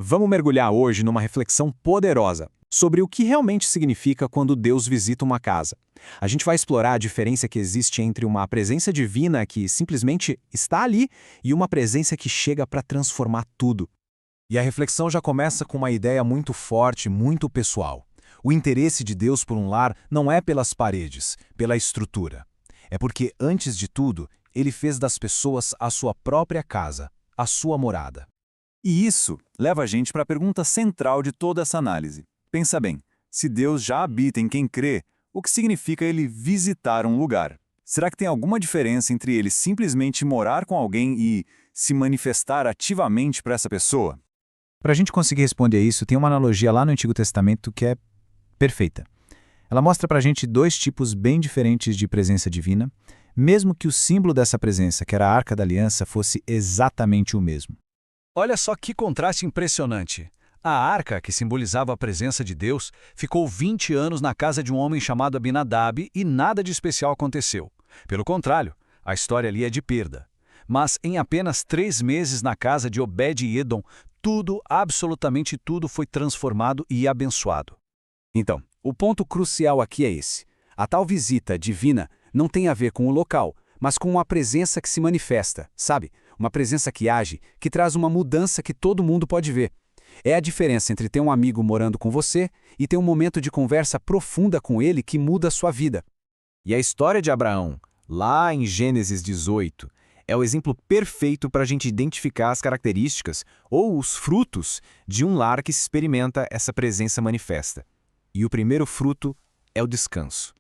Vamos mergulhar hoje numa reflexão poderosa sobre o que realmente significa quando Deus visita uma casa. A gente vai explorar a diferença que existe entre uma presença divina que simplesmente está ali e uma presença que chega para transformar tudo. E a reflexão já começa com uma ideia muito forte, muito pessoal. O interesse de Deus por um lar não é pelas paredes, pela estrutura. É porque, antes de tudo, Ele fez das pessoas a sua própria casa, a sua morada. E isso leva a gente para a pergunta central de toda essa análise. Pensa bem, se Deus já habita em quem crê, o que significa Ele visitar um lugar? Será que tem alguma diferença entre Ele simplesmente morar com alguém e se manifestar ativamente para essa pessoa? Para a gente conseguir responder isso, tem uma analogia lá no Antigo Testamento que é perfeita. Ela mostra para a gente dois tipos bem diferentes de presença divina, mesmo que o símbolo dessa presença, que era a Arca da Aliança, fosse exatamente o mesmo. Olha só que contraste impressionante. A arca, que simbolizava a presença de Deus, ficou 20 anos na casa de um homem chamado Abinadab e nada de especial aconteceu. Pelo contrário, a história ali é de perda. Mas em apenas 3 meses na casa de Obed-Edom, tudo, absolutamente tudo, foi transformado e abençoado. Então, o ponto crucial aqui é esse. A tal visita divina não tem a ver com o local, mas com uma presença que se manifesta, sabe? Uma presença que age, que traz uma mudança que todo mundo pode ver. É a diferença entre ter um amigo morando com você e ter um momento de conversa profunda com ele que muda a sua vida. E a história de Abraão, lá em Gênesis 18, é o exemplo perfeito para a gente identificar as características ou os frutos de um lar que se experimenta essa presença manifesta. E o primeiro fruto é o descanso.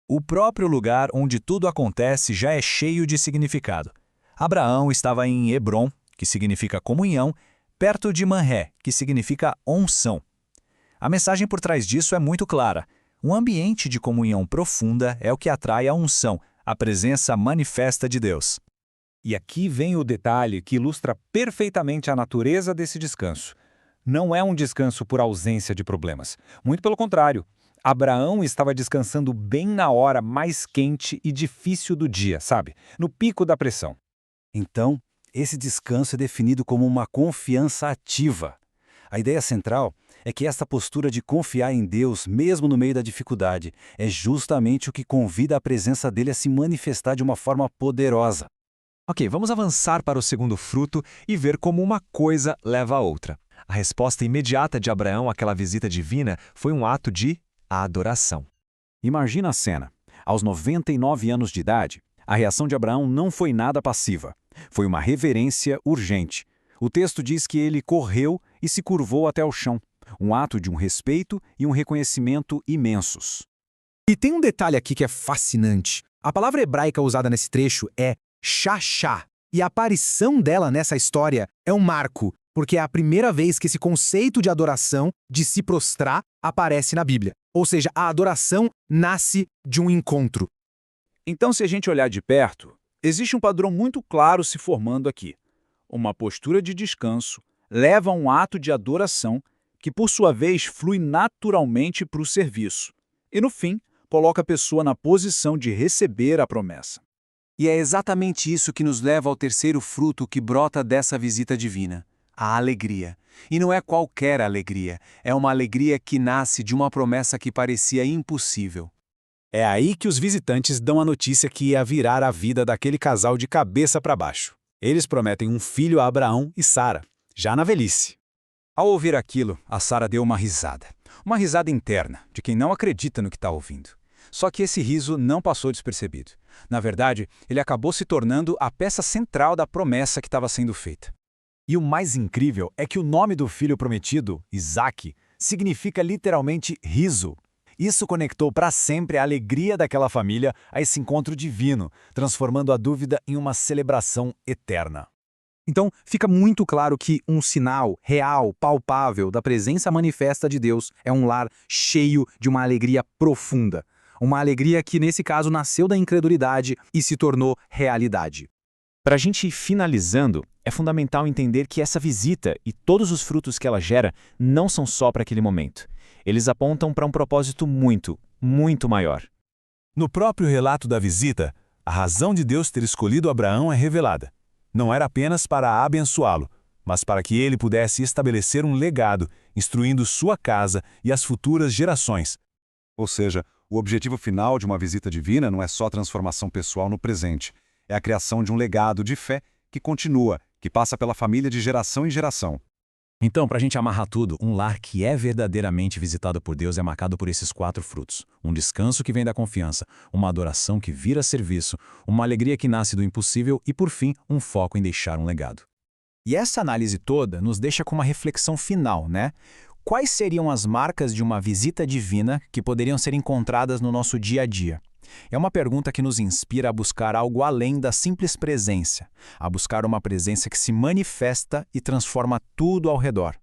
O próprio lugar onde tudo acontece já é cheio de significado. Abraão estava em Hebrom, que significa comunhão, perto de Manré, que significa unção. A mensagem por trás disso é muito clara. Um ambiente de comunhão profunda é o que atrai a unção, a presença manifesta de Deus. E aqui vem o detalhe que ilustra perfeitamente a natureza desse descanso. Não é um descanso por ausência de problemas. Muito pelo contrário. Abraão estava descansando bem na hora mais quente e difícil do dia, sabe? No pico da pressão. Então, esse descanso é definido como uma confiança ativa. A ideia central é que essa postura de confiar em Deus, mesmo no meio da dificuldade, é justamente o que convida a presença dele a se manifestar de uma forma poderosa. Ok, vamos avançar para o segundo fruto e ver como uma coisa leva a outra. A resposta imediata de Abraão àquela visita divina foi um ato de adoração. Imagina a cena. Aos 99 anos de idade, a reação de Abraão não foi nada passiva. Foi uma reverência urgente. O texto diz que ele correu e se curvou até o chão. Um ato de um respeito e um reconhecimento imensos. E tem um detalhe aqui que é fascinante. A palavra hebraica usada nesse trecho é shachá. E a aparição dela nessa história é um marco, porque é a primeira vez que esse conceito de adoração, de se prostrar, aparece na Bíblia. Ou seja, a adoração nasce de um encontro. Então, se a gente olhar de perto, existe um padrão muito claro se formando aqui. Uma postura de descanso leva a um ato de adoração que, por sua vez, flui naturalmente para o serviço. E, no fim, coloca a pessoa na posição de receber a promessa. E é exatamente isso que nos leva ao terceiro fruto que brota dessa visita divina. A alegria. E não é qualquer alegria, é uma alegria que nasce de uma promessa que parecia impossível. É aí que os visitantes dão a notícia que ia virar a vida daquele casal de cabeça para baixo. Eles prometem um filho a Abraão e Sara, já na velhice. Ao ouvir aquilo, a Sara deu uma risada. Uma risada interna, de quem não acredita no que está ouvindo. Só que esse riso não passou despercebido. Na verdade, ele acabou se tornando a peça central da promessa que estava sendo feita. E o mais incrível é que o nome do filho prometido, Isaque, significa literalmente riso. Isso conectou para sempre a alegria daquela família a esse encontro divino, transformando a dúvida em uma celebração eterna. Então, fica muito claro que um sinal real, palpável da presença manifesta de Deus é um lar cheio de uma alegria profunda. Uma alegria que, nesse caso, nasceu da incredulidade e se tornou realidade. Para a gente ir finalizando, é fundamental entender que essa visita e todos os frutos que ela gera não são só para aquele momento. Eles apontam para um propósito muito, muito maior. No próprio relato da visita, a razão de Deus ter escolhido Abraão é revelada. Não era apenas para abençoá-lo, mas para que ele pudesse estabelecer um legado, instruindo sua casa e as futuras gerações. Ou seja, o objetivo final de uma visita divina não é só transformação pessoal no presente, é a criação de um legado de fé que continua, que passa pela família de geração em geração. Então, para a gente amarrar tudo, um lar que é verdadeiramente visitado por Deus é marcado por esses 4 frutos. Um descanso que vem da confiança, uma adoração que vira serviço, uma alegria que nasce do impossível e, por fim, um foco em deixar um legado. E essa análise toda nos deixa com uma reflexão final, né? Quais seriam as marcas de uma visita divina que poderiam ser encontradas no nosso dia a dia? É uma pergunta que nos inspira a buscar algo além da simples presença, a buscar uma presença que se manifesta e transforma tudo ao redor.